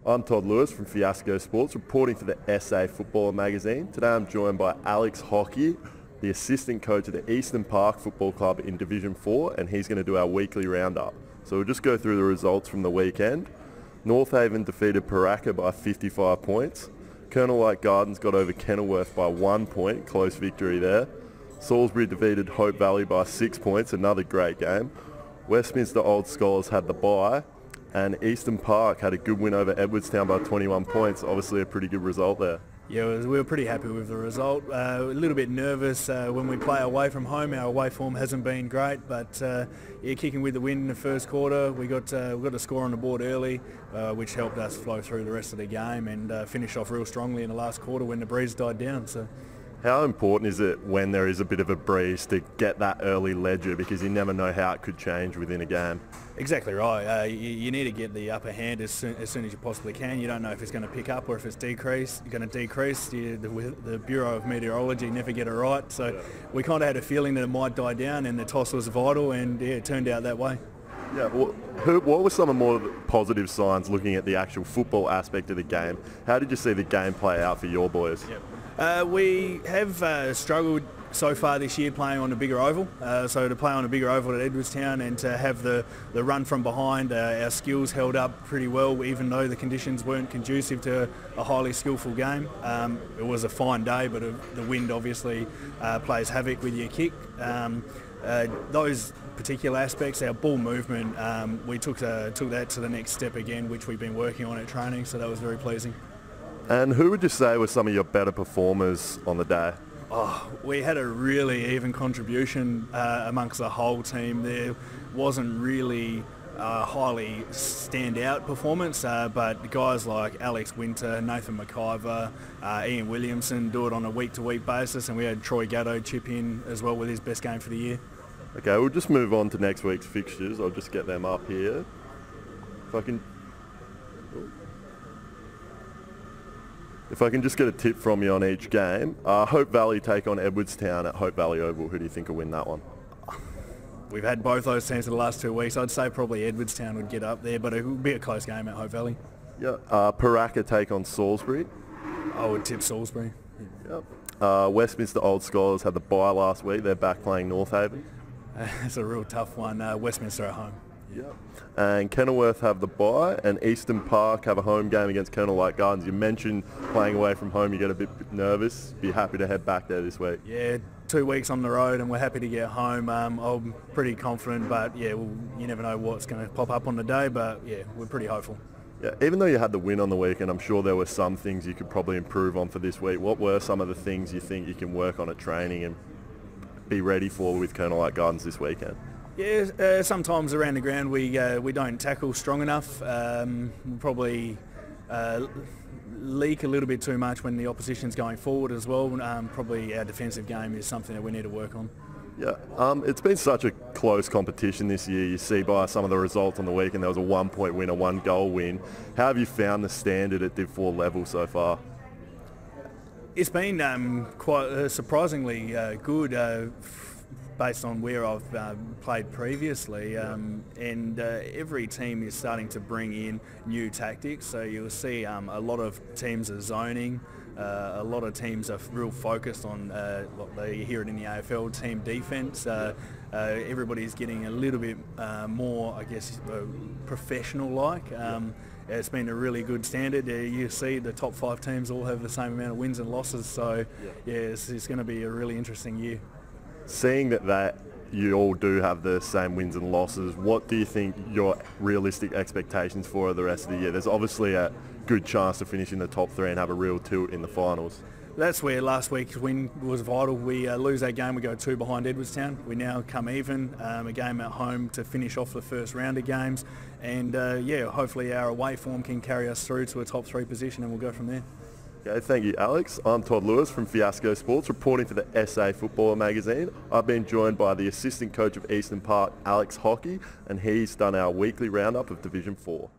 I'm Todd Lewis from Fiasco Sports, reporting for the SA Footballer magazine. Today I'm joined by Haughey, the assistant coach of the Eastern Park Football Club in Division 4, and he's going to do our weekly roundup. So we'll just go through the results from the weekend. North Haven defeated Paraka by 55 points. Colonel Light Gardens got over Kenilworth by 1 point, close victory there. Salisbury defeated Hope Valley by 6 points, another great game. Westminster Old Scholars had the bye, and Eastern Park had a good win over Edwardstown by 21 points. Obviously a pretty good result there. Yeah, we were pretty happy with the result. A little bit nervous when we play away from home. Our away form hasn't been great, but yeah, kicking with the wind in the first quarter, we got a score on the board early, which helped us flow through the rest of the game and finish off real strongly in the last quarter when the breeze died down. So. How important is it when there is a bit of a breeze to get that early ledger, because you never know how it could change within a game? Exactly right. You need to get the upper hand as soon as you possibly can. You don't know if it's going to pick up or if it's going to decrease. The Bureau of Meteorology never get it right. So we kind of had a feeling that it might die down, and the toss was vital, and yeah, it turned out that way. Yeah, well, what were some of more positive signs looking at the actual football aspect of the game? How did you see the game play out for your boys? Yep. We have struggled so far this year playing on a bigger oval. So to play on a bigger oval at Edwardstown and to have the run from behind, our skills held up pretty well, even though the conditions weren't conducive to a highly skillful game. It was a fine day, but the wind obviously plays havoc with your kick. Those particular aspects, our ball movement, we took that to the next step again, which we've been working on at training, so that was very pleasing. And who would you say were some of your better performers on the day? Oh, we had a really even contribution amongst the whole team. There wasn't really a highly standout performance, but guys like Alex Winter, Nathan McIver, Ian Williamson do it on a week-to-week basis, and we had Troy Gatto chip in as well with his best game for the year. Okay, we'll just move on to next week's fixtures. I'll just get them up here. If I can just get a tip from you on each game. Hope Valley take on Edwardstown at Hope Valley Oval. Who do you think will win that one? We've had both those teams for the last 2 weeks. I'd say probably Edwardstown would get up there, but it would be a close game at Hope Valley. Yeah. Paraka take on Salisbury. I would tip Salisbury. Yep. Westminster Old Scholars had the bye last week. They're back playing North Haven. It's a real tough one. Westminster at home. Yep. And Kenilworth have the bye, and Eastern Park have a home game against Colonel Light Gardens. You mentioned playing away from home, you get a bit nervous. Be happy to head back there this week. Yeah, 2 weeks on the road, and we're happy to get home. I'm pretty confident, but yeah, you never know what's going to pop up on the day, but yeah, we're pretty hopeful. Yeah, even though you had the win on the weekend, I'm sure there were some things you could probably improve on for this week. What were some of the things you think you can work on at training and be ready for with Colonel Light Gardens this weekend? Yeah, sometimes around the ground we don't tackle strong enough. We probably leak a little bit too much when the opposition's going forward as well. Probably our defensive game is something that we need to work on. Yeah, it's been such a close competition this year. You see by some of the results on the weekend, there was a 1 point win, a 1 goal win. How have you found the standard at Div 4 level so far? It's been quite surprisingly good. Based on where I've played previously, and every team is starting to bring in new tactics. So you'll see a lot of teams are zoning, a lot of teams are real focused on what they hear it in the AFL, team defence. Everybody's getting a little bit more, I guess, professional-like. It's been a really good standard. You see the top 5 teams all have the same amount of wins and losses, so yeah, it's going to be a really interesting year. Seeing that you all do have the same wins and losses, what do you think your realistic expectations for the rest of the year? There's obviously a good chance to finish in the top 3 and have a real tilt in the finals. That's where last week's win was vital. We lose that game, we go 2 behind Edwardstown. We now come even, a game at home to finish off the first round of games. And yeah, hopefully our away form can carry us through to a top 3 position, and we'll go from there. Okay, thank you, Alex. I'm Todd Lewis from Fiasco Sports, reporting for the SA Footballer magazine. I've been joined by the assistant coach of Eastern Park, Haughey, and he's done our weekly roundup of Division 4.